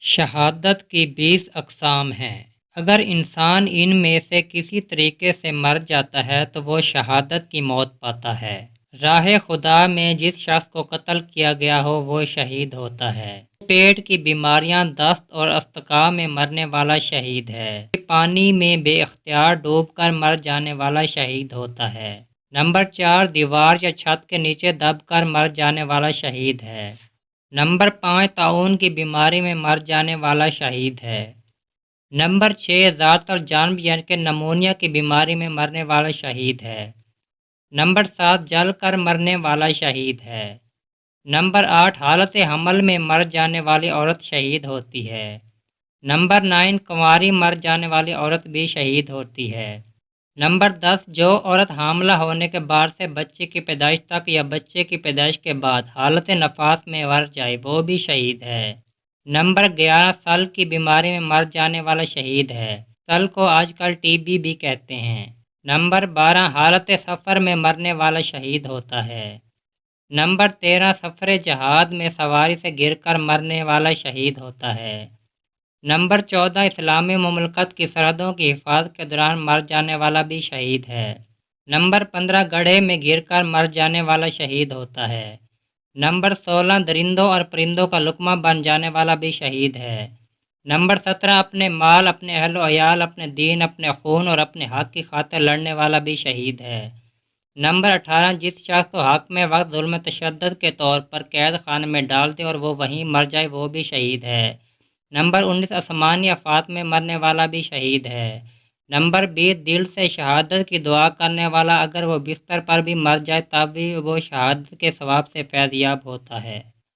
شہادت کی 20 اقسام ہیں۔ اگر انسان ان میں سے کسی طریقے سے مر جاتا ہے تو وہ شہادت کی موت پاتا ہے۔ راہ خدا میں جس شخص کو قتل کیا گیا ہو وہ شہید ہوتا ہے۔ پیٹ کی بیماریاں، دست اور استقاء میں مرنے والا شہید ہے۔ پانی میں بے اختیار ڈوب کر مر جانے والا شہید ہوتا ہے۔ نمبر 4، دیوار یا چھت کے نیچے دب کر مر جانے والا شہید ہے۔ نمبر 5، طاعون کی بیماری میں مر جانے والا شہید ہے۔ نمبر 6، ذات الجانب یعنی کہ نمونیا کی بیماری میں مرنے والا شہید ہے۔ نمبر 7، جل کر مرنے والا شہید ہے۔ نمبر 8، حالت حمل میں مر جانے والی عورت شہید ہوتی ہے۔ نمبر 9، کنواری مر جانے والی عورت بھی شہید ہوتی ہے۔ نمبر 10، جو عورت حاملہ ہونے کے بعد سے بچے کی پیدائش تک یا بچے کی پیدائش کے بعد حالت نفاس میں مر جائے وہ بھی شہید ہے۔ نمبر 11، سل کی بیماری میں مر جانے والا شہید ہے۔ سل کو آج کل ٹی بی بھی کہتے ہیں۔ نمبر 12، حالت سفر میں مرنے والا شہید ہوتا ہے۔ نمبر 13، سفر جہاد میں سواری سے گر کر مرنے والا شہید ہوتا ہے۔ نمبر 14، اسلامی مملکت کی سرحدوں کی حفاظت کے دوران مر جانے والا بھی شہید ہے۔ نمبر 15، گڑھے میں گر کر مر جانے والا شہید ہوتا ہے۔ نمبر 16، درندوں اور پرندوں کا لقمہ بن جانے والا بھی شہید ہے۔ نمبر 17، اپنے مال، اپنے اہل و عیال، اپنے دین، اپنے خون اور اپنے حق کی خاطر لڑنے والا بھی شہید ہے۔ نمبر 18، جس شخص کو حق میں وقت ظلم تشدد کے طور پر قید خانے میں ڈال دے اور وہ وہیں مر جائے وہ بھی شہید ہے۔ نمبر 19، آسمانی آفات میں مرنے والا بھی شہید ہے۔ نمبر 20، دل سے شہادت کی دعا کرنے والا اگر وہ بستر پر بھی مر جائے تب بھی وہ شہادت کے ثواب سے فیض یاب ہوتا ہے۔